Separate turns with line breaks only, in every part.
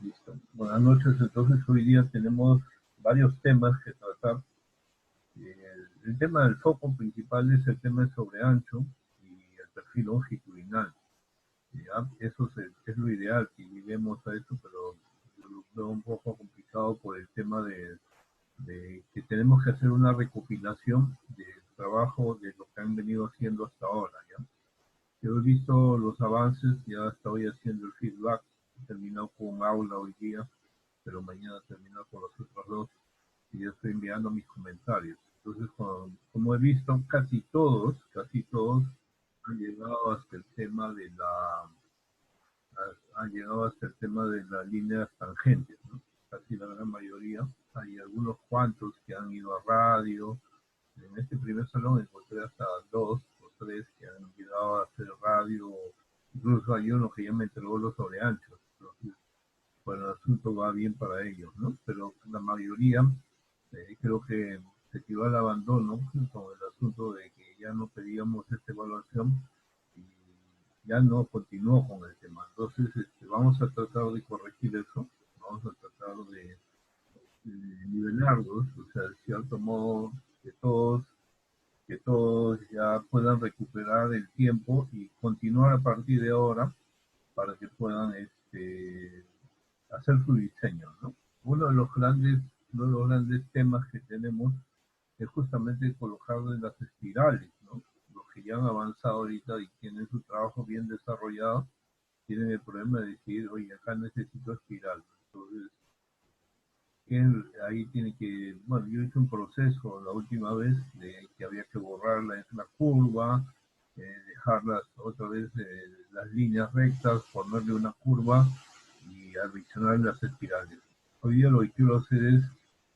Listo. Buenas noches. Entonces, hoy día tenemos varios temas que tratar. El tema del foco principal es el tema de sobreancho y el perfil longitudinal. ¿Ya? Eso es lo ideal que lleguemos a eso, pero yo lo veo un poco complicado por el tema de que tenemos que hacer una recopilación del trabajo de lo que han venido haciendo hasta ahora. ¿Ya? Yo he visto los avances, ya estoy haciendo el feedback, he terminado con un aula hoy día, pero mañana termino con los otros dos y ya estoy enviando mis comentarios. Entonces, como he visto, casi todos han llegado hasta el tema de han llegado hasta el tema de las líneas tangentes, ¿no? Casi la gran mayoría. Hay algunos cuantos que han ido a radio. En este primer salón encontré hasta dos o tres que han llegado a hacer radio. Incluso hay uno que ya me entregó los sobreanchos. Entonces, bueno, el asunto va bien para ellos, ¿no? Pero la mayoría creo que se tiró al abandono con el asunto de que ya no pedíamos esta evaluación y ya no continuó con el tema. Entonces, vamos a tratar de corregir eso, vamos a tratar de nivelarlos, o sea, de cierto modo, que que todos ya puedan recuperar el tiempo y continuar a partir de ahora para que puedan hacer su diseño, ¿no? Uno de los grandes, uno de los grandes temas que tenemos es justamente colocarle las espirales, ¿no? Los que ya han avanzado ahorita y tienen su trabajo bien desarrollado, tienen el problema de decir, oye, acá necesito espiral. Entonces, ahí tiene que, bueno, yo hice un proceso la última vez de que había que borrar la curva, dejarlas otra vez las líneas rectas, ponerle una curva y adicionar las espirales. Hoy día lo que quiero hacer es,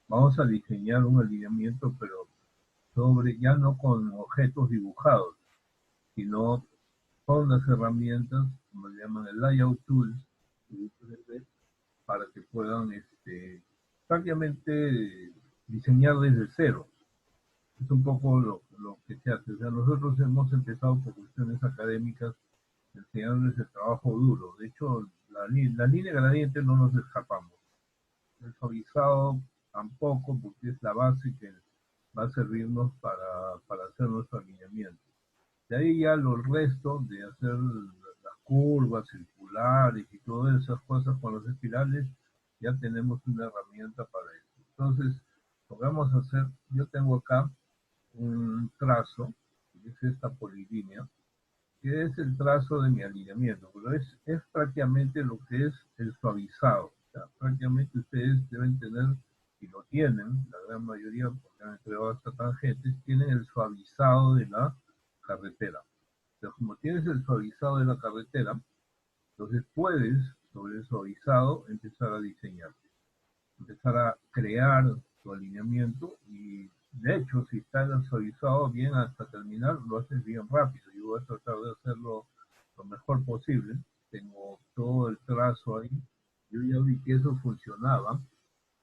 vamos a diseñar un alineamiento, pero sobre, ya no con objetos dibujados, sino con las herramientas, como le llaman el layout tools, para que puedan prácticamente diseñar desde cero. Es un poco lo que se hace. O sea, nosotros hemos empezado por cuestiones académicas enseñándoles el trabajo duro. De hecho, la línea gradiente no nos escapamos. El suavizado tampoco, porque es la base que va a servirnos para hacer nuestro alineamiento. De ahí ya los restos de hacer las curvas circulares y todas esas cosas con los espirales, ya tenemos una herramienta para eso. Entonces, lo que vamos a hacer, yo tengo acá un trazo, que es esta polilínea, que es el trazo de mi alineamiento, pero es prácticamente lo que es el suavizado. O sea, prácticamente ustedes deben tener, y lo tienen, la gran mayoría, porque han entregado hasta tangentes, tienen el suavizado de la carretera. Pero como tienes el suavizado de la carretera, entonces puedes, sobre el suavizado, empezar a diseñar, empezar a crear tu alineamiento y de hecho, si está en el suavizado bien hasta terminar, lo haces bien rápido. Yo voy a tratar de hacerlo lo mejor posible. Tengo todo el trazo ahí. Yo ya vi que eso funcionaba.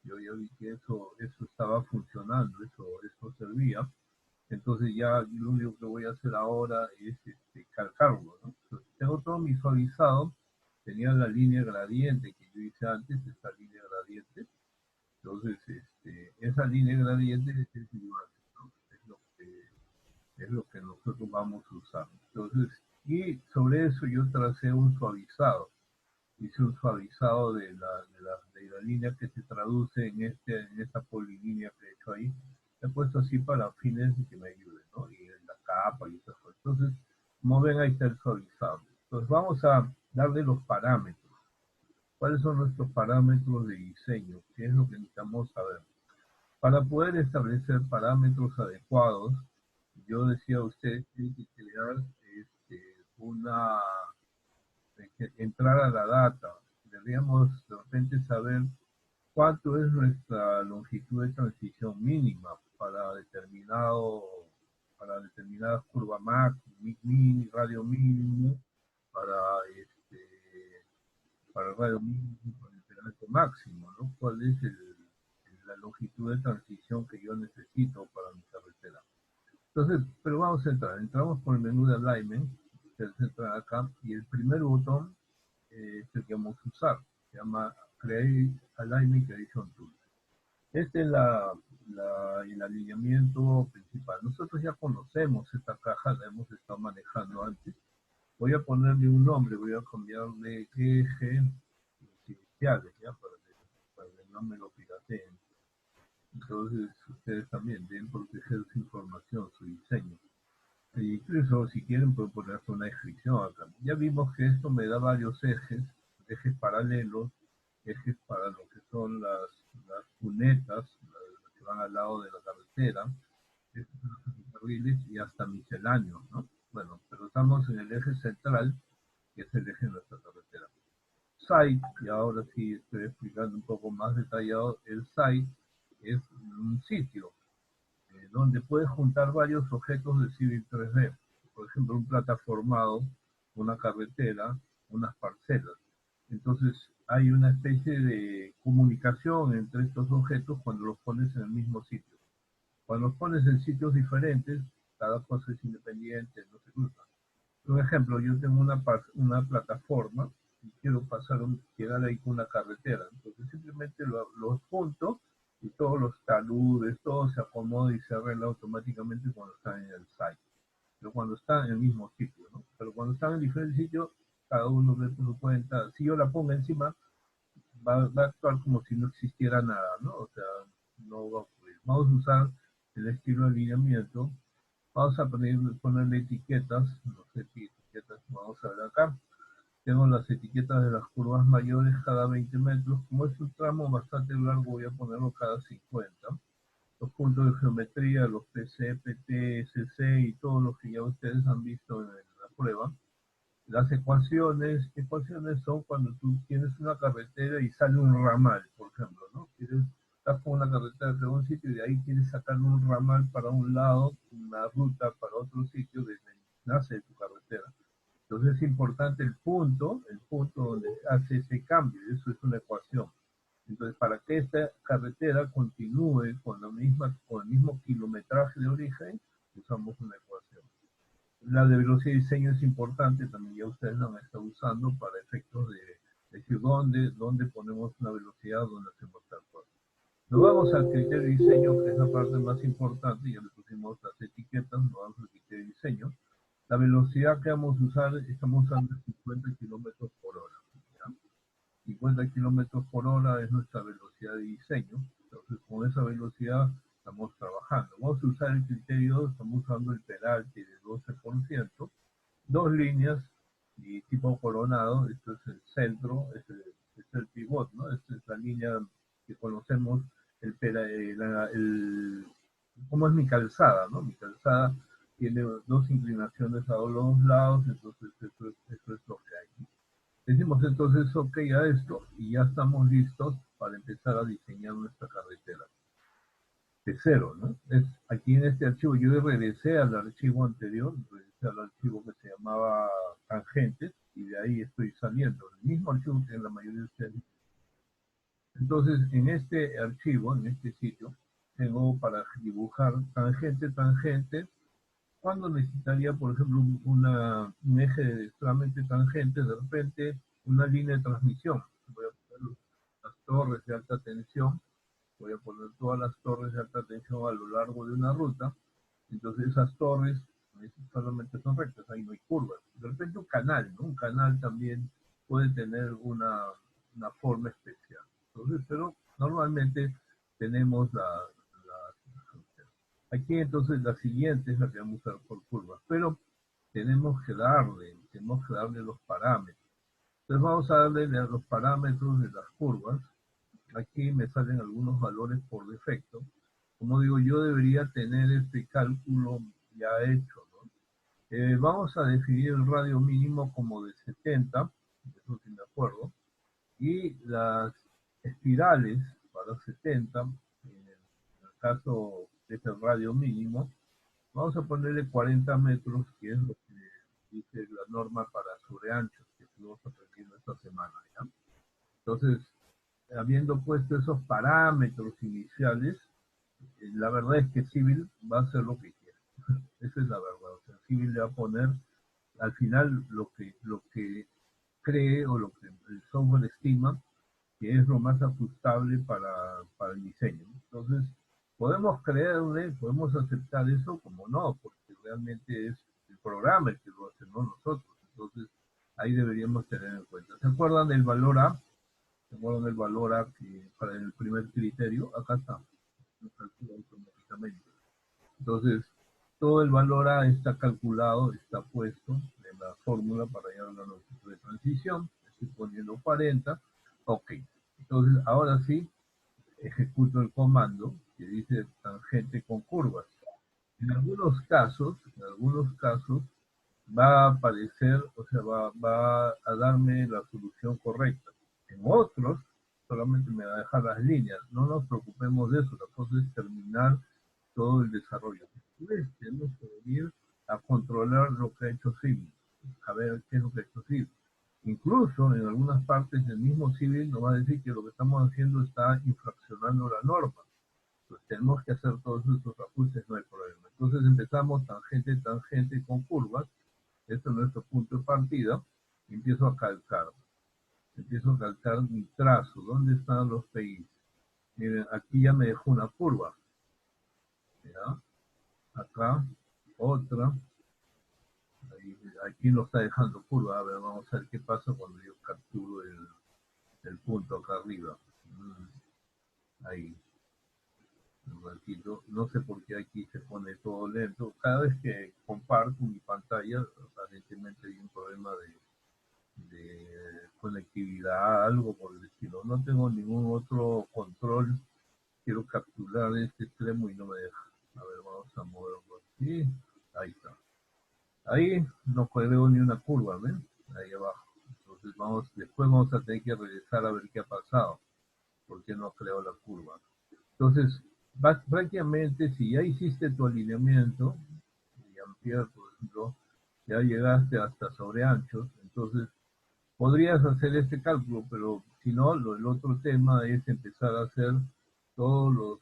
Yo ya vi que eso estaba funcionando, eso servía. Entonces ya lo único que voy a hacer ahora es calcarlo, ¿no? Entonces, tengo todo visualizado, tenía la línea gradiente que yo hice antes, esta línea gradiente, entonces esa línea gradiente es igual, ¿no? Es lo que nosotros vamos a usar. Entonces, y sobre eso yo tracé un suavizado, hice un suavizado de la línea que se traduce en esta polilínea que he hecho ahí. He puesto así para fines de que me ayude, ¿no? Y en la capa y esas cosas. Entonces, como ven, ahí está el suavizado. Entonces, vamos a darle los parámetros. ¿Cuáles son nuestros parámetros de diseño? ¿Qué es lo que necesitamos saber? Para poder establecer parámetros adecuados, yo decía a usted que tiene que crear una entrar a la data. Deberíamos de repente saber cuánto es nuestra longitud de transición mínima para determinadas curvas max, mini, radio mínimo, para para el radio mínimo, para el perímetro máximo, ¿no? ¿Cuál es la longitud de transición que yo necesito para mi carretera? Entonces, pero vamos a entrar. Entramos por el menú de alignment, ustedes entran acá, y el primer botón es el que vamos a usar. se llama Create Alignment Creation Tool. Este es el alineamiento principal. Nosotros ya conocemos esta caja, la hemos estado manejando antes. Voy a ponerle un nombre, voy a cambiarle eje iniciales, ¿ya? Para que no me lo pirateen. Entonces, ustedes también deben proteger su información, su diseño. E incluso, si quieren, pueden poner una descripción acá. Ya vimos que esto me da varios ejes paralelos, ejes para lo que son las cunetas, las que van al lado de la carretera, estos carriles y hasta misceláneos, ¿no? Bueno, pero estamos en el eje central, que es el eje de nuestra carretera. Site, y ahora sí estoy explicando un poco más detallado, el site es un sitio donde puedes juntar varios objetos de Civil 3D. Por ejemplo, un plataformado, una carretera, unas parcelas. Entonces, hay una especie de comunicación entre estos objetos cuando los pones en el mismo sitio. Cuando los pones en sitios diferentes, cada cosa es independiente, no se cruza. Un ejemplo, yo tengo una plataforma y quiero llegar ahí con una carretera. Entonces simplemente los junto y todos los taludes, todo se acomoda y se arregla automáticamente cuando están en el site. Pero cuando están en el mismo sitio, ¿no? Pero cuando están en diferentes sitios, cada uno ve por su cuenta. Si yo la pongo encima, va a actuar como si no existiera nada, ¿no? O sea, no va a ocurrir. Vamos a usar el estilo de alineamiento. Vamos a ponerle etiquetas, no sé qué etiquetas vamos a ver acá. Tengo las etiquetas de las curvas mayores cada 20 metros. Como es un tramo bastante largo, voy a ponerlo cada 50. Los puntos de geometría, los PC, PT, SC y todos los que ya ustedes han visto en la prueba. Las ecuaciones son cuando tú tienes una carretera y sale un ramal, por ejemplo, ¿no? Estás con una carretera de un sitio y de ahí quieres sacar un ramal para un lado, una ruta para otro sitio desde el nace de tu carretera. Entonces es importante el punto donde hace ese cambio, eso es una ecuación. Entonces, para que esta carretera continúe con el mismo kilometraje de origen, usamos una ecuación. La de velocidad de diseño es importante, también ya ustedes la han estado usando para efectos de decir dónde ponemos una velocidad, dónde hacemos tal cosa. Nos vamos al criterio de diseño, que es la parte más importante, ya le pusimos las etiquetas, nos vamos al criterio de diseño. La velocidad que vamos a usar, estamos usando 50 kilómetros por hora. ¿Ya? 50 kilómetros por hora es nuestra velocidad de diseño. Entonces, con esa velocidad estamos trabajando. Vamos a usar el criterio, estamos usando el penalti de 12%, dos líneas y tipo coronado. Esto es el centro, es el pivot, ¿no? Esta es la línea que conocemos, cómo es mi calzada, ¿no? Mi calzada tiene dos inclinaciones a los lados, entonces eso es lo que hay. Decimos entonces ok a esto y ya estamos listos para empezar a diseñar nuestra carretera. De cero, ¿no? Aquí en este archivo yo regresé al archivo anterior, regresé al archivo que se llamaba tangentes y de ahí estoy saliendo, el mismo archivo que en la mayoría de ustedes. Entonces, en este archivo, en este sitio, tengo para dibujar tangente, cuando necesitaría, por ejemplo, un eje solamente tangente, de repente una línea de transmisión. Voy a poner las torres de alta tensión, voy a poner todas las torres de alta tensión a lo largo de una ruta. Entonces esas torres solamente son rectas, ahí no hay curvas. De repente un canal, ¿no? Un canal también puede tener una forma especial. Entonces, pero normalmente tenemos aquí entonces la siguiente es la que vamos a usar por curvas, pero tenemos que darle los parámetros. Entonces vamos a darle los parámetros de las curvas. Aquí me salen algunos valores por defecto. Como digo, yo debería tener este cálculo ya hecho, ¿no? Vamos a definir el radio mínimo como de 70, eso sí me acuerdo, y las espirales para 70, en el caso de este radio mínimo, vamos a ponerle 40 metros, que es lo que dice la norma para sobreanchos, que estuvimos aprendiendo esta semana, ¿ya? Entonces, habiendo puesto esos parámetros iniciales, la verdad es que Civil va a hacer lo que quiera. Esa es la verdad. O sea, Civil le va a poner al final lo que cree o lo que el software estima que es lo más ajustable para el diseño. Entonces, podemos creerle, podemos aceptar eso como no, porque realmente es el programa el que lo hace, no nosotros. Entonces, ahí deberíamos tener en cuenta. ¿Se acuerdan del valor A? ¿Se acuerdan del valor A que para el primer criterio? Acá está, lo calcula automáticamente. Entonces, todo el valor A está calculado, está puesto en la fórmula para hallar la longitud de transición. Estoy poniendo 40. Ok. Entonces, ahora sí, ejecuto el comando que dice tangente con curvas. En algunos casos va a aparecer, o sea, va a darme la solución correcta. En otros, solamente me va a dejar las líneas. No nos preocupemos de eso, la cosa es terminar todo el desarrollo. Después tenemos que venir a controlar lo que ha hecho Civil, a ver qué es lo que ha hecho Civil. Incluso en algunas partes del mismo Civil nos va a decir que lo que estamos haciendo está infraccionando la norma. Pues tenemos que hacer todos estos ajustes, no hay problema. Entonces empezamos tangente, tangente con curvas. Este es nuestro punto de partida. Empiezo a calcar. Empiezo a calcar mi trazo. ¿Dónde están los PI? Miren, aquí ya me dejó una curva. ¿Ya? Acá, otra. Ahí, aquí lo está dejando curva. A ver, vamos a ver qué pasa cuando yo capturo el punto acá arriba. Ahí. Un ratito. No sé por qué aquí se pone todo lento. Cada vez que comparto mi pantalla, aparentemente hay un problema de conectividad, algo por el estilo. No tengo ningún otro control. Quiero capturar este extremo y no me deja. A ver, vamos a moverlo aquí. Ahí está. Ahí no veo ni una curva, ¿ven? Ahí abajo. Entonces después vamos a tener que regresar a ver qué ha pasado. ¿Por qué no creo la curva? Entonces, prácticamente si ya hiciste tu alineamiento, y Ampere, por ejemplo, ya llegaste hasta sobre anchos, entonces podrías hacer este cálculo, pero si no, el otro tema es empezar a hacer todos los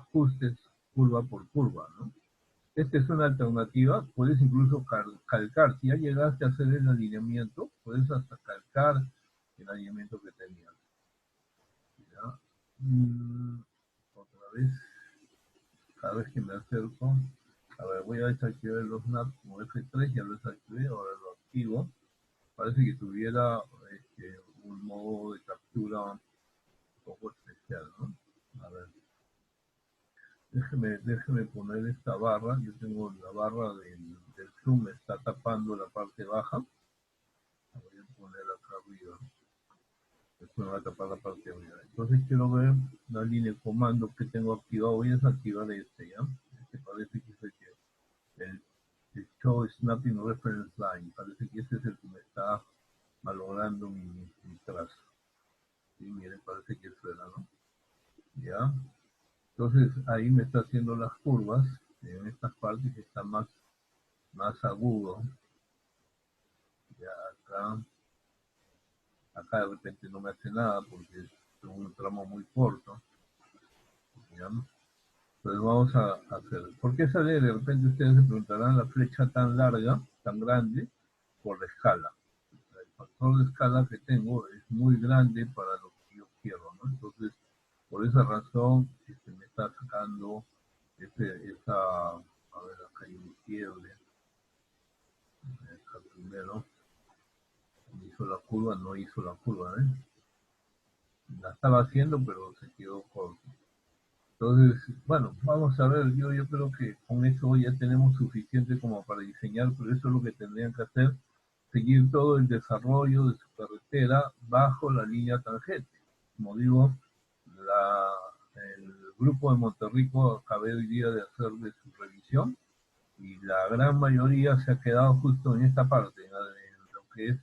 ajustes curva por curva, ¿no? Esta es una alternativa, puedes incluso calcar, si ya llegaste a hacer el alineamiento, puedes hasta calcar el alineamiento que tenías. ¿Ya? Otra vez, cada vez que me acerco, a ver, voy a desactivar los snaps como F3, ya lo desactivé, ahora lo activo. Parece que tuviera un modo de captura un poco especial, ¿no? A ver, déjeme poner esta barra. Yo tengo la barra del zoom, me está tapando la parte baja. La voy a poner acá arriba. Esto me va a tapar la parte de arriba. Entonces quiero ver la línea de comando que tengo activado. Voy a desactivar este, ¿ya? Este parece que es el show snapping reference line. Parece que ese es el que me está malogrando mi trazo. Sí, miren, parece que suena, ¿no? ¿Ya? Entonces ahí me está haciendo las curvas, en estas partes que está más agudo. Ya acá de repente no me hace nada porque es un tramo muy corto. ¿Ya? Entonces vamos a hacer, ¿por qué sale? De repente ustedes se preguntarán la flecha tan larga, tan grande, por la escala. El factor de escala que tengo es muy grande para lo que yo quiero, ¿no? Entonces, por esa razón, me está sacando a ver, acá hay un quiebre, acá primero, hizo la curva, no hizo la curva, ¿eh? La estaba haciendo, pero se quedó corto. Entonces, bueno, vamos a ver, yo creo que con eso ya tenemos suficiente como para diseñar, pero eso es lo que tendrían que hacer, seguir todo el desarrollo de su carretera bajo la línea tangente. Como digo, el grupo de Monterrico acabé hoy día de hacer de su revisión y la gran mayoría se ha quedado justo en esta parte, en lo que es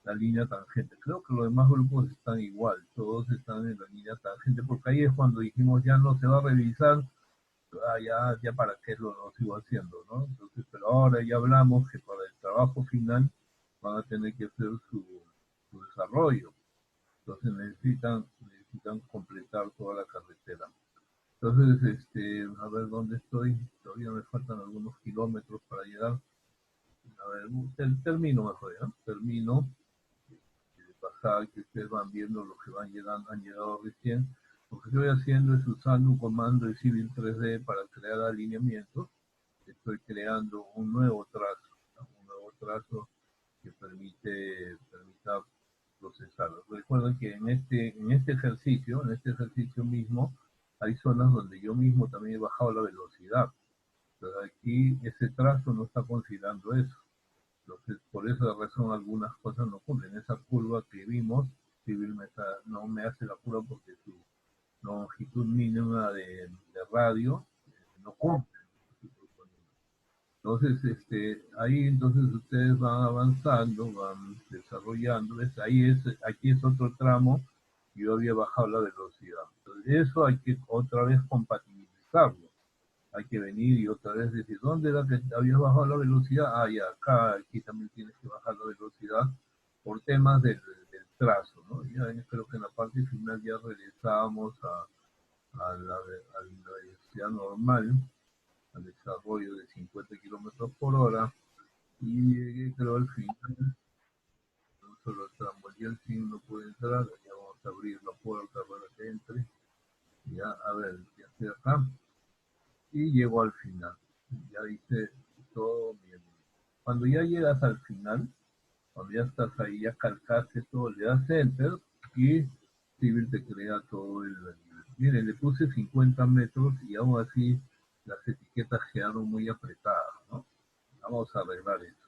la línea tangente. Creo que los demás grupos están igual, todos están en la línea tangente, porque ahí es cuando dijimos ya no se va a revisar, ya para qué lo sigo haciendo, ¿no? Entonces, pero ahora ya hablamos que para el trabajo final van a tener que hacer su desarrollo, entonces necesitan completar toda la carretera. Entonces, a ver dónde estoy, todavía me faltan algunos kilómetros para llegar. A ver, termino mejor, ¿ya? Termino, pasada que ustedes van viendo los que van llegando, han llegado recién. Lo que estoy haciendo es usando un comando de Civil 3D para crear alineamientos. Estoy creando un nuevo trazo, ¿no? Un nuevo trazo que permita procesarlo. Recuerden que en este ejercicio mismo, hay zonas donde yo mismo también he bajado la velocidad. Pero aquí ese trazo no está considerando eso. Entonces, por esa razón algunas cosas no cumplen. Esa curva que vimos, Civil no me hace la curva porque su longitud mínima de radio no cumple. Entonces, ahí entonces ustedes van avanzando, van desarrollando, ¿ves? Aquí es otro tramo, y yo había bajado la velocidad. Entonces, eso hay que otra vez compatibilizarlo. Hay que venir y otra vez decir, ¿dónde era que habías bajado la velocidad? Ah, ya, acá, aquí también tienes que bajar la velocidad por temas del trazo, ¿no? Ya creo que en la parte final ya regresábamos a la velocidad normal, al desarrollo de 50 kilómetros por hora, y llegué, creo, al final. No solo tramo, y el fin no puede entrar, ya vamos a abrir la puerta para que entre, ya, a ver, ya estoy acá, y llego al final, ya hice todo bien. Cuando ya llegas al final, cuando ya estás ahí, ya calcaste todo, le das enter, y Civil te crea todo el nivel. Miren, le puse 50 metros y aún así las etiquetas quedaron muy apretadas, ¿no? Vamos a arreglar eso.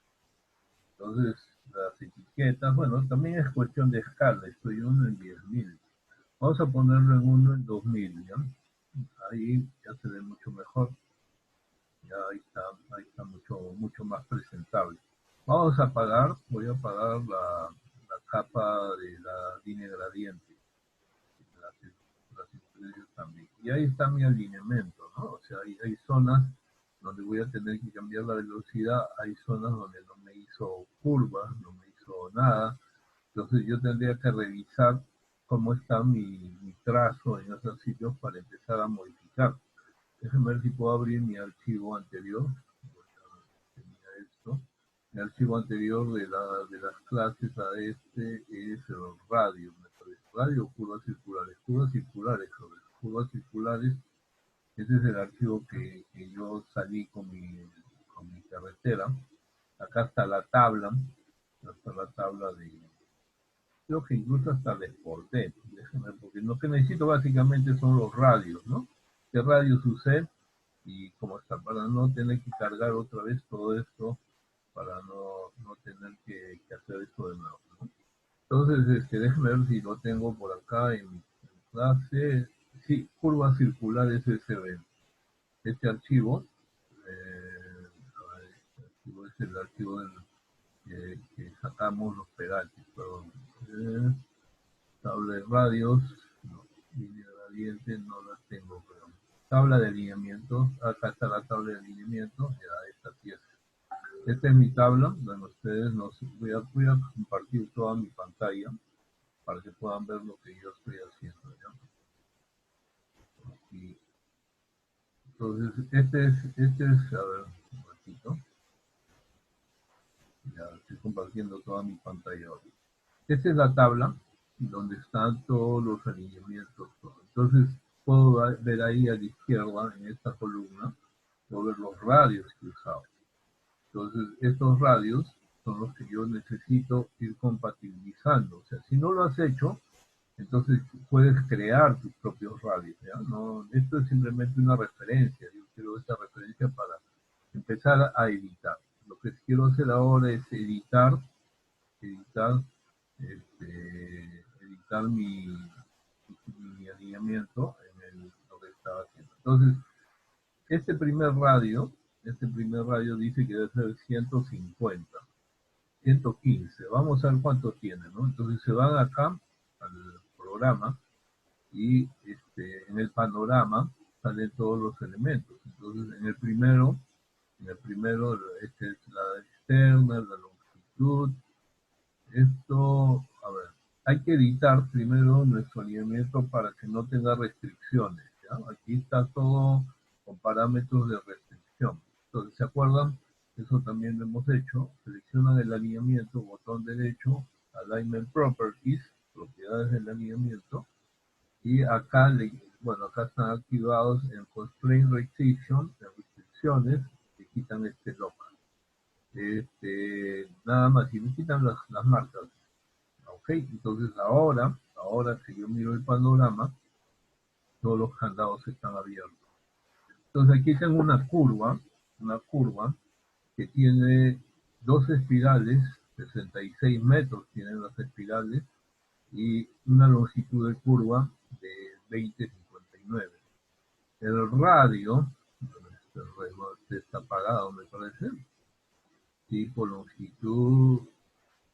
Entonces, las etiquetas, bueno, también es cuestión de escala. Estoy uno en 10.000. Vamos a ponerlo en uno en 2000, ¿ya? Ahí ya se ve mucho mejor. Ya ahí está mucho más presentable. Vamos a apagar, voy a apagar la capa de la línea gradiente. Las influencias también. Y ahí está mi alineamiento, ¿no? O sea, hay zonas donde voy a tener que cambiar la velocidad, hay zonas donde no me hizo curvas, no me hizo nada. Entonces yo tendría que revisar cómo está mi trazo en esos sitios para empezar a modificar. Déjenme ver si puedo abrir mi archivo anterior. Tenía esto. Mi archivo anterior de las clases a este es el radio, me parece. Radio o curvas circulares. Curvas circulares, sobre curvas circulares. Ese es el archivo que yo salí con mi carretera. Acá está la tabla. Hasta la tabla de, creo que incluso hasta la exporté, déjenme, porque lo que necesito básicamente son los radios, ¿no? ¿Qué radios usé? Y como está, para no tener que cargar otra vez todo esto, para no tener que hacer esto de nuevo, ¿no? Entonces, déjenme ver si lo tengo por acá en clase. Sí, curvas circulares SB. Este archivo, este archivo es el archivo que sacamos los pedales, perdón. Tabla de radios, no, línea gradiente no la tengo, pero tabla de alineamiento, acá está la tabla de alineamiento, ya esta pieza. Esta es mi tabla, donde ustedes voy a compartir toda mi pantalla para que puedan ver lo que yo estoy haciendo, ¿ya? Y entonces, a ver, un ratito, ya estoy compartiendo toda mi pantalla ahora. Esta es la tabla donde están todos los alineamientos. Entonces, puedo ver ahí a la izquierda, en esta columna, puedo ver los radios que he usado. Entonces, estos radios son los que yo necesito ir compatibilizando. O sea, si no lo has hecho, entonces puedes crear tus propios radios, ¿ya? No, esto es simplemente una referencia. Yo quiero esta referencia para empezar a editar. Lo que quiero hacer ahora es editar, editar mi alineamiento en lo que estaba haciendo. Entonces, este primer radio dice que debe ser 150, 115. Vamos a ver cuánto tiene, ¿no? Entonces se van acá al programa y en el panorama salen todos los elementos. Entonces, en el primero, esta es la externa, la longitud. Esto, a ver, hay que editar primero nuestro alineamiento para que no tenga restricciones, ¿ya? Aquí está todo con parámetros de restricción. Entonces, ¿se acuerdan? Eso también lo hemos hecho. Seleccionan el alineamiento, botón derecho, Alignment Properties, propiedades del alineamiento, y acá, bueno, acá están activados en Constraint Restriction, en restricciones, que quitan este lock. Nada más, y me quitan las marcas. Ok, entonces ahora que yo miro el panorama, todos los candados están abiertos. Entonces aquí tengo una curva que tiene dos espirales, 66 metros tienen las espirales, y una longitud de curva de 20,59. El radio, este reloj está apagado me parece, tipo longitud,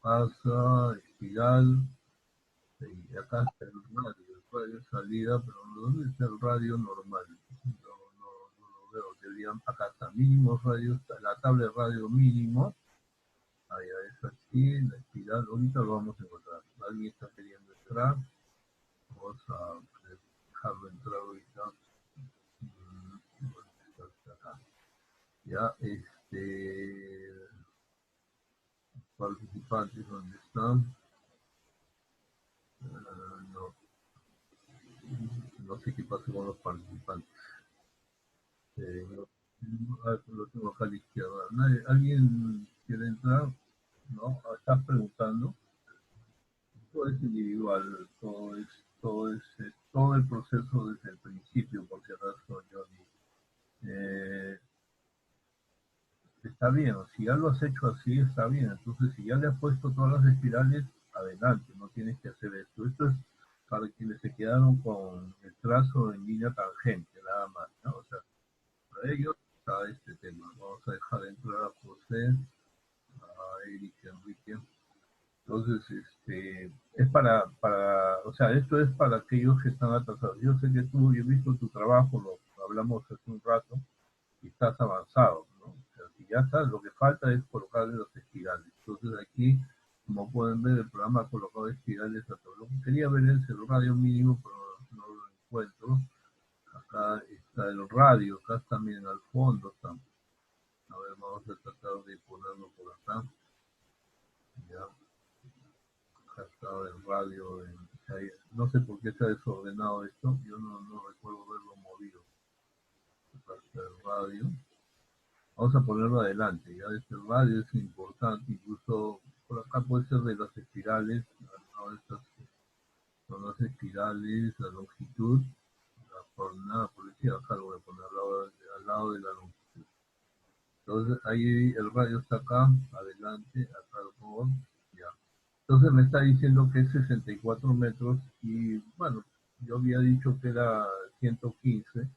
pasa, espiral, y acá está el radio de salida, pero ¿dónde está el radio normal? No lo veo, deberían, acá está mínimo radio, la tabla de radio mínimo, ahí es aquí, la espiral, ahorita lo vamos a encontrar. Alguien está queriendo entrar, vamos a dejarlo entrar ahorita. Acá. Ya, participantes, ¿dónde están? No, no sé qué pasa con los participantes. Lo tengo acá a la izquierda. ¿Alguien quiere entrar? No, estás preguntando. Todo es individual, todo el proceso desde el principio, por si acaso, Johnny. Eh, Está bien, si ya lo has hecho así, está bien. Entonces, si ya le has puesto todas las espirales, adelante, no tienes que hacer esto. Esto es para quienes se quedaron con el trazo en línea tangente, nada más, ¿no? O sea, para ellos está este tema. Vamos a dejar entrar a José, a Eric, Enrique. Entonces, es o sea, esto es para aquellos que están atrasados. Yo sé que tú, yo he visto tu trabajo, lo hablamos hace un rato, y estás avanzado, ¿no? O sea, si ya estás, lo que falta es colocarle los espirales. Entonces aquí, como pueden ver, el programa ha colocado espirales a todo. Lo que quería ver es el radio mínimo, pero no lo encuentro. Acá está el radio, acá también al fondo está. A ver, vamos a tratar de ponerlo por acá. Ya, acá está el radio. No sé por qué está desordenado esto, yo no recuerdo verlo movido. Acá está el radio. Vamos a ponerlo adelante, ya este radio es importante, incluso por acá puede ser de las espirales, ¿no? Estas son las espirales, la longitud, la jornada, por decir acá lo voy a poner al lado de la longitud. Entonces ahí el radio está acá, adelante, acá lo pongo, ya. Entonces me está diciendo que es 64 metros y bueno, yo había dicho que era 115,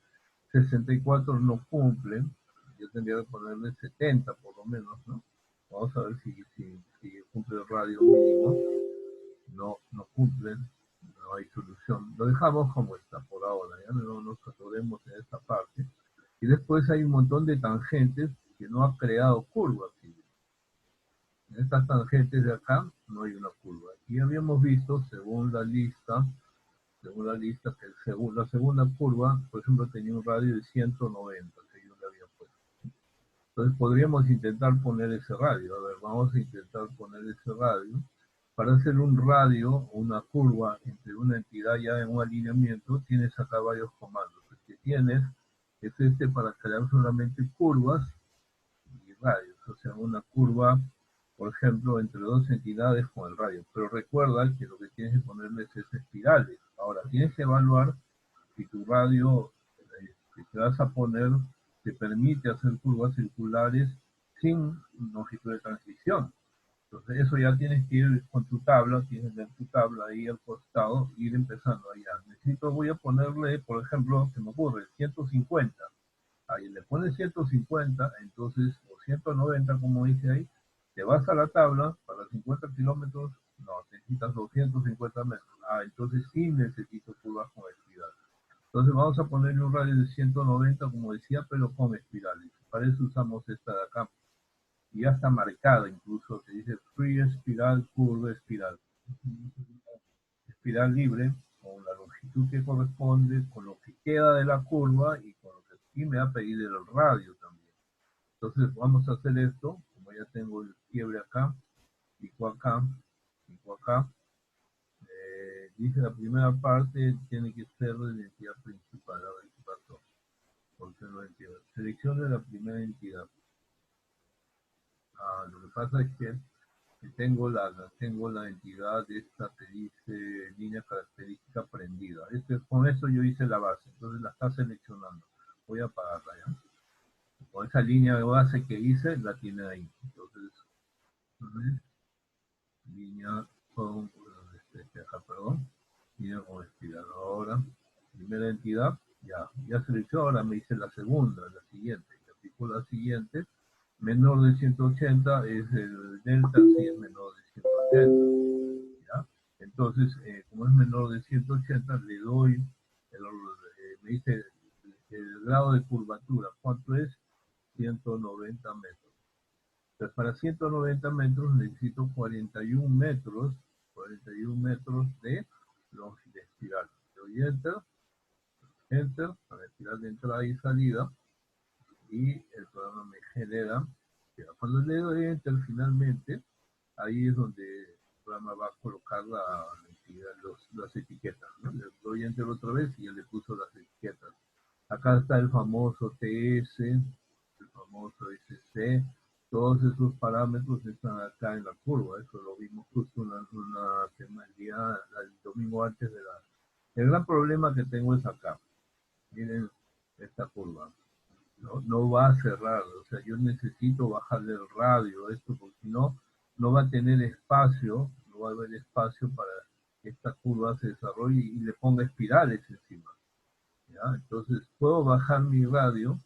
64 no cumplen, yo tendría que ponerle 70 por lo menos, ¿no? Vamos a ver si cumple el radio mínimo. No cumplen, no hay solución. Lo dejamos como está por ahora, ya no nos atoremos en esta parte. Y después hay un montón de tangentes que no ha creado curvas. En estas tangentes de acá no hay una curva. Y habíamos visto, según la lista, que la segunda curva, por ejemplo, tenía un radio de 190 que yo le había puesto. Entonces podríamos intentar poner ese radio. A ver, vamos a intentar poner ese radio. Para hacer un radio, una curva entre una entidad ya en un alineamiento, tienes acá varios comandos. El que tienes es para crear solamente curvas y radios. O sea, una curva, por ejemplo, entre dos entidades con el radio. Pero recuerda que lo que tienes que ponerles es espirales. Ahora, tienes que evaluar si tu radio que te vas a poner te permite hacer curvas circulares sin longitud de transición. Entonces eso ya tienes que ir con tu tabla, tienes tu tabla ahí al costado, ir empezando allá. Voy a ponerle, por ejemplo, se me ocurre, 150. Ahí le pones 150, entonces, o 190 como dice ahí, te vas a la tabla, para 50 kilómetros, no, necesitas 250 metros. Entonces sí necesito curvas con espiral. Entonces vamos a ponerle un radio de 190, como decía, pero con espirales. Para eso usamos esta de acá. Y ya está marcada incluso, se dice free espiral, curva espiral. Espiral libre, con la longitud que corresponde, con lo que queda de la curva y con lo que aquí me va a pedir el radio también. Entonces vamos a hacer esto, como ya tengo el quiebre acá, pico acá, poco acá. Dice la primera parte tiene que ser de la entidad principal. A ver qué pasó. Porque no entiendo. Seleccione la primera entidad. Lo que pasa es que tengo la entidad esta que dice línea característica prendida. Con eso yo hice la base, entonces la está seleccionando. Voy a apagarla ya. Con esa línea de base que hice, la tiene ahí. Entonces, línea con, perdón, línea con espiral. Ahora, primera entidad, ya seleccionó, ahora me dice la segunda, la siguiente. Y aplico la siguiente. Menor de 180 es el delta, si es menor de 180. ¿Ya? Entonces, como es menor de 180, le doy, me dice el grado de curvatura. ¿Cuánto es? 190 metros. Entonces, para 190 metros necesito 41 metros de longitud de espiral. Le doy enter, para espiral de entrada y salida, y el programa me genera. Cuando le doy enter finalmente, ahí es donde el programa va a colocar las etiquetas, ¿no? Le doy enter otra vez y ya le puso las etiquetas. Acá está el famoso TS, el famoso SC, todos esos parámetros están acá en la curva. Eso lo vimos justo el domingo antes de la... El gran problema que tengo es acá. Miren esta curva. No va a cerrar, o sea, yo necesito bajarle el radio a esto, porque si no, no va a tener espacio, no va a haber espacio para que esta curva se desarrolle y le ponga espirales encima. ¿Ya? Entonces, puedo bajar mi radio,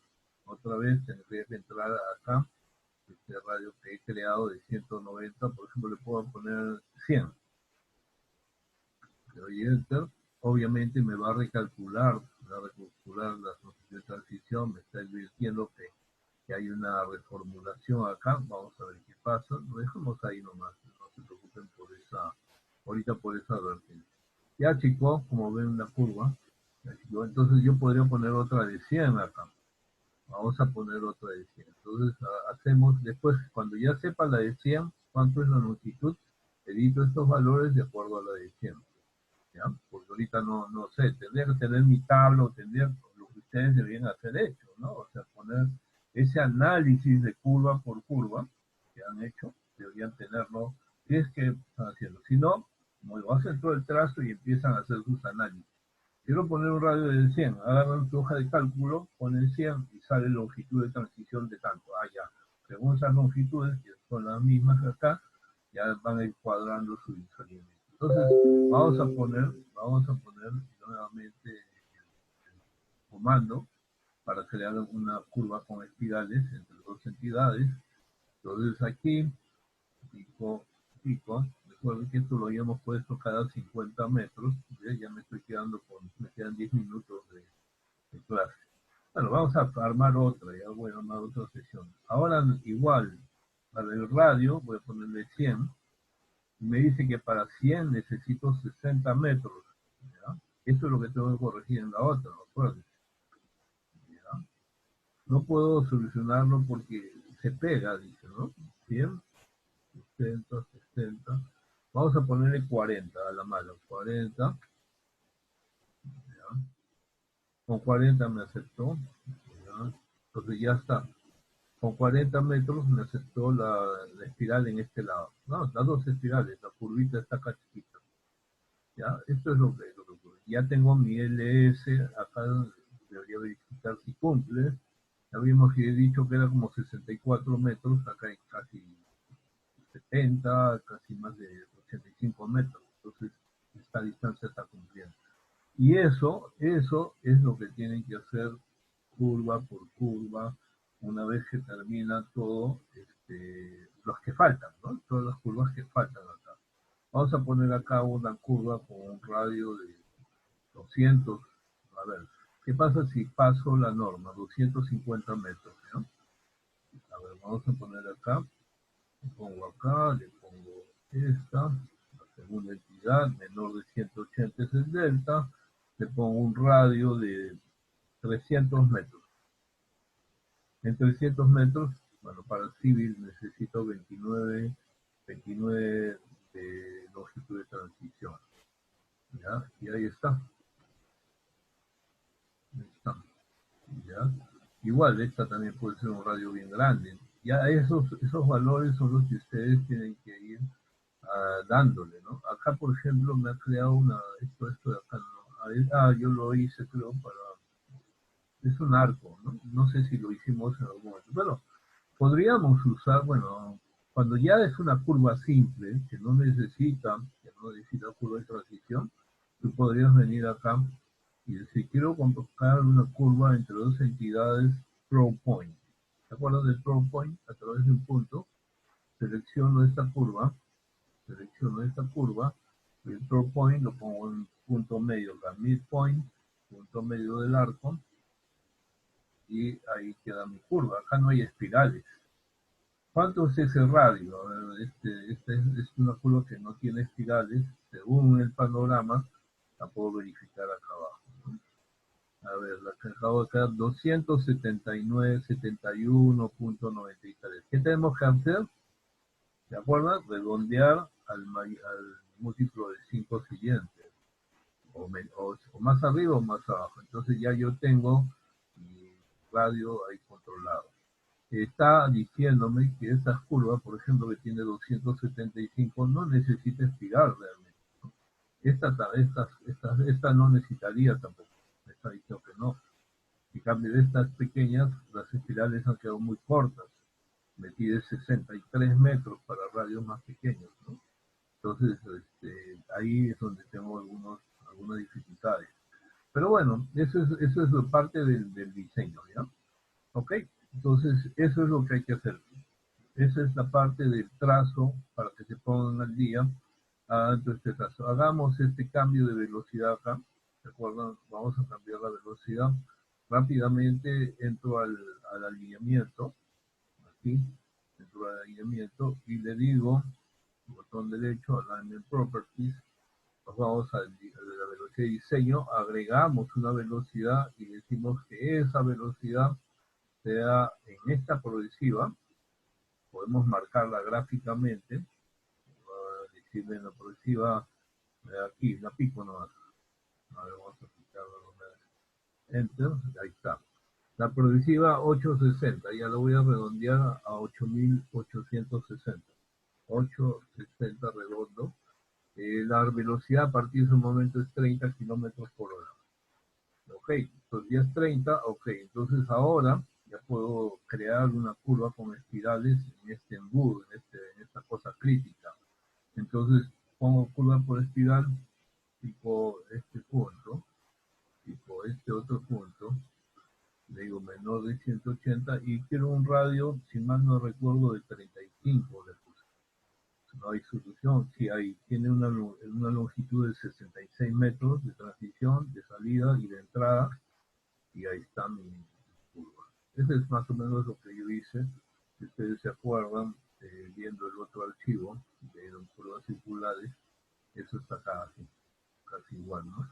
otra vez tendría que entrar acá, este radio que he creado de 190, por ejemplo, le puedo poner 100. Le doy enter, obviamente me va a recalcular la longitud de transición, me está advirtiendo que hay una reformulación acá. Vamos a ver qué pasa. Lo dejamos ahí nomás, no se preocupen ahorita por esa advertencia. Ya chicos, como ven una curva, entonces yo podría poner otra de 100 acá. Vamos a poner otra de 100. Entonces hacemos, después cuando ya sepa la de 100, cuánto es la longitud, edito estos valores de acuerdo a la de 100. ¿Ya? Porque ahorita no sé, tendría que tener mi tabla, o tendría lo que ustedes deberían hacer hecho, ¿no? O sea, poner ese análisis de curva por curva que han hecho, deberían tenerlo, si es que están haciendo. Si no, como hacen todo el trazo y empiezan a hacer sus análisis. Quiero poner un radio de 100, agarran tu hoja de cálculo, ponen 100 y sale longitud de transición de tanto. Ya. Según esas longitudes, que son las mismas acá, ya van a ir cuadrando su alineamiento. Entonces, vamos a poner nuevamente el comando para crear una curva con espirales entre dos entidades. Entonces aquí, pico, recuerden que esto lo habíamos puesto cada 50 metros, ya me estoy quedando me quedan 10 minutos de clase. Bueno, vamos a armar otra, ya voy a armar otra sesión. Ahora igual, para el radio voy a ponerle 100, y me dice que para 100 necesito 60 metros, ¿ya? Esto es lo que tengo que corregir en la otra, acuérdense. ¿Ya? No puedo solucionarlo porque se pega, dice, ¿no? 100, 60. Vamos a ponerle 40 a la mano, 40. ¿Ya? Con 40 me aceptó. ¿Ya? Entonces ya está. Con 40 metros me aceptó la espiral en este lado. No, las dos espirales, la curvita está acá chiquita. ¿Ya? Esto es lo que ocurre. Ya tengo mi LS, acá debería verificar si cumple. Ya habíamos dicho que era como 64 metros, acá hay casi 70, casi más de 85 metros. Entonces, esta distancia está cumpliendo. Y eso es lo que tienen que hacer curva por curva, una vez que termina todo, los que faltan, ¿no? Todas las curvas que faltan acá. Vamos a poner acá una curva con un radio de 200. A ver, ¿qué pasa si paso la norma? 250 metros, ¿no? A ver, vamos a poner acá, le pongo acá, le pongo esta, la segunda entidad, menor de 180 es el delta, le pongo un radio de 300 metros. En 300 metros, bueno, para el civil necesito 29 longitud de transición. ¿Ya? Y ahí está. Ahí está. ¿Ya? Igual, esta también puede ser un radio bien grande. Ya esos valores son los que ustedes tienen que ir dándole, ¿no? Acá, por ejemplo, me ha creado esto de acá, ¿no? Yo lo hice, creo, es un arco, ¿no? No sé si lo hicimos en algún momento. Bueno, podríamos usar, bueno, cuando ya es una curva simple, que no necesita curva de transición, tú podrías venir acá y decir, quiero colocar una curva entre dos entidades throw point. ¿Te acuerdas del throw point? A través de un punto, selecciono esta curva, el throw point lo pongo en punto medio, la midpoint, punto medio del arco, y ahí queda mi curva. Acá no hay espirales. ¿Cuánto es ese radio? Esta es una curva que no tiene espirales. Según el panorama, la puedo verificar acá abajo, ¿no? A ver, la que acabo de quedar 279,71.93. ¿Qué tenemos que hacer? ¿De acuerdo? Redondear al múltiplo de 5 siguientes. O más arriba o más abajo. Entonces ya yo tengo mi radio ahí controlado. Está diciéndome que esta curva, por ejemplo, que tiene 275, no necesita espiral realmente. Esta no necesitaría tampoco. Me está diciendo que no. En cambio, de estas pequeñas, las espirales han quedado muy cortas. Me pide 63 metros para radios más pequeños, ¿no? Entonces, ahí es donde tengo algunas dificultades. Pero bueno, eso es parte del diseño, ¿ya? ¿Ok? Entonces, eso es lo que hay que hacer. Esa es la parte del trazo para que se pongan al día. Entonces, este trazo. Hagamos este cambio de velocidad acá. ¿De acuerdo? Vamos a cambiar la velocidad. Rápidamente entro al alineamiento. Aquí. Entro al alineamiento y le digo, botón derecho, Alignment Properties. Nos vamos a la velocidad de diseño. Agregamos una velocidad y decimos que esa velocidad sea en esta progresiva. Podemos marcarla gráficamente, decirle en la progresiva, aquí, la pico nomás. A ver, vamos a picarla Enter, ahí está. La progresiva 860, ya lo voy a redondear a 8860. 860 redondo. La velocidad a partir de ese momento es 30 kilómetros por hora. Ok, entonces ya es 30, ok, entonces ahora ya puedo crear una curva con espirales en este embudo, en esta cosa crítica. Entonces pongo curva por espiral, tipo este punto, tipo este otro punto, le digo menor de 180 y quiero un radio, si mal no recuerdo, de 35 le puse. No hay solución, sí hay, tiene una longitud de 66 metros de transición, de salida y de entrada, y ahí está mi curva. Ese es más o menos lo que yo hice. Si ustedes se acuerdan, viendo el otro archivo de curvas circulares, eso está casi igual, ¿no?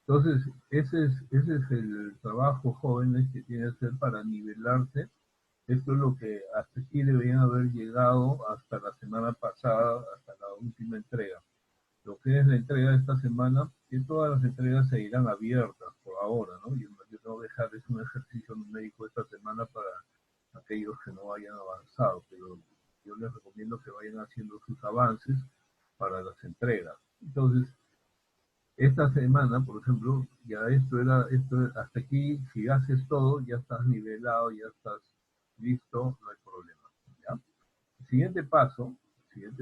Entonces, ese es el trabajo, jóvenes, que tiene que hacer para nivelarse. Esto es lo que hasta aquí deberían haber llegado hasta la semana pasada, hasta la última entrega. Lo que es la entrega de esta semana, que todas las entregas se irán abiertas por ahora, ¿no? Yo tengo que dejarles un ejercicio numérico esta semana para aquellos que no hayan avanzado, pero yo les recomiendo que vayan haciendo sus avances para las entregas. Entonces, esta semana, por ejemplo, ya hasta aquí, si haces todo, ya estás nivelado, ya estás listo, no hay problema, ¿ya? El siguiente paso es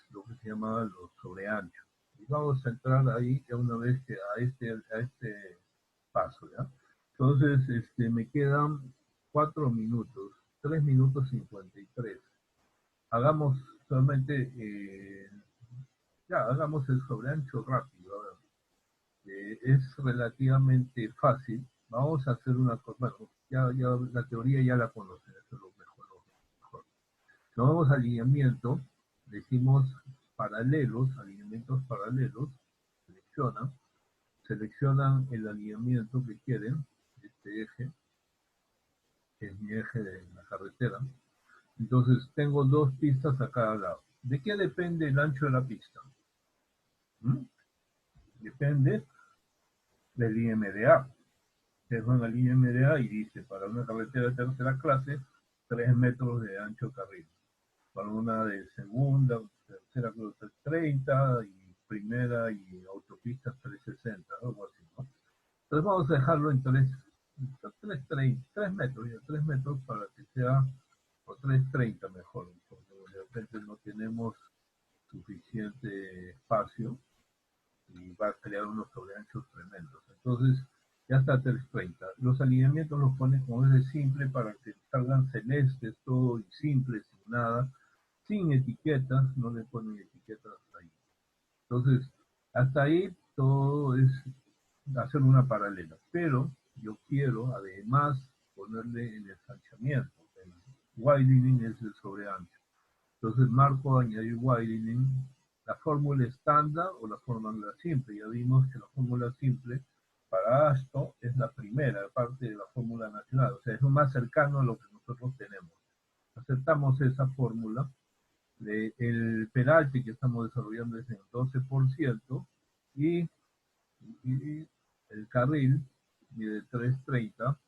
lo que se llama los sobreanchos. Y vamos a entrar ahí ya una vez que a este paso, ¿ya? Entonces, me quedan 4 minutos, 3 minutos 53. Hagamos solamente, hagamos el sobreancho rápido. A ver. Es relativamente fácil. Vamos a hacer una cosa, bueno, ya la teoría ya la conocen, eso es lo mejor. Nos vamos a alineamiento, decimos paralelos, alineamientos paralelos, seleccionan el alineamiento que quieren, este eje, que es mi eje de la carretera. Entonces tengo dos pistas a cada lado. ¿De qué depende el ancho de la pista? ¿Mm? Depende del IMDA. Es una línea IMDA y dice, para una carretera de tercera clase, 3 metros de ancho carril. Para una de segunda, tercera creo que 30 y primera y autopistas 360, algo así, ¿no? Entonces vamos a dejarlo en 3 metros, ya 3 metros para que sea, o 3,30 mejor, porque de repente no tenemos suficiente espacio y va a crear unos sobreanchos tremendos. Entonces, ya está 330. Los alineamientos los pone como es de simple para que salgan celestes, todo y simple, sin nada, sin etiquetas, no le ponen etiquetas ahí. Entonces, hasta ahí todo es hacer una paralela. Pero yo quiero además ponerle el ensanchamiento. El widening es el sobreancho. Entonces marco añadir widening, la fórmula estándar o la fórmula simple. Ya vimos que la fórmula simple para esto es la primera parte de la fórmula nacional, o sea, es lo más cercano a lo que nosotros tenemos. Aceptamos esa fórmula, el penalti que estamos desarrollando es en 12% y, y el carril de 330.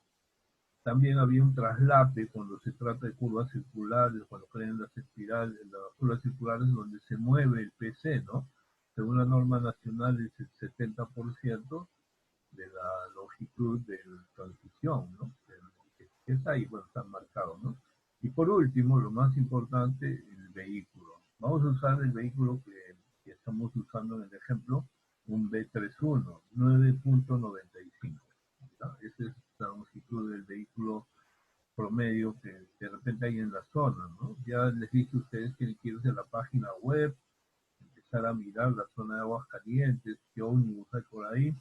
También había un traslape cuando se trata de curvas circulares, cuando crean las espirales, las curvas circulares donde se mueve el PC, ¿no? Según la norma nacional es el 70% de la longitud de la transición, ¿no? Que está ahí, bueno, está marcado, ¿no? Y por último, lo más importante, el vehículo. Vamos a usar el vehículo que estamos usando en el ejemplo, un B31, 9,95. Esa es la longitud del vehículo promedio que de repente hay en la zona, ¿no? Ya les dije a ustedes que quiero ir a la página web, empezar a mirar la zona de aguas calientes, qué ómnibus hay por ahí.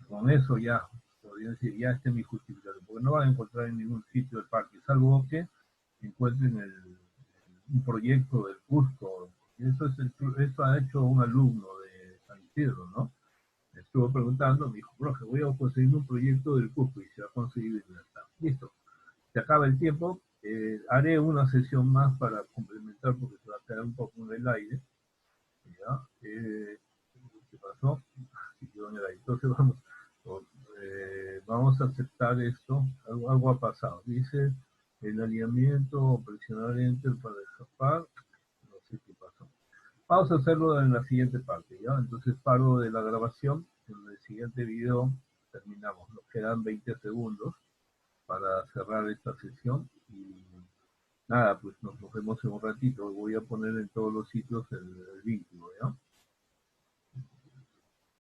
Con eso ya, podría decir, ya este es mi justificación, porque no van a encontrar en ningún sitio del parque, salvo que encuentren un proyecto del Cusco. Eso ha hecho un alumno de San Isidro, ¿no? Me estuvo preguntando, me dijo, profe, voy a conseguir un proyecto del Cusco y se va a conseguir y ya está. Listo. Se acaba el tiempo. Haré una sesión más para complementar porque se va a quedar un poco en el aire. ¿Ya? ¿Qué pasó? Entonces vamos a aceptar esto. Algo ha pasado. Dice el alineamiento, presionar enter para escapar. No sé qué pasó. Vamos a hacerlo en la siguiente parte, ¿ya? Entonces paro de la grabación. En el siguiente video terminamos. Nos quedan 20 segundos para cerrar esta sesión y nada, pues nos vemos en un ratito. Voy a poner en todos los sitios el vínculo, ¿ya?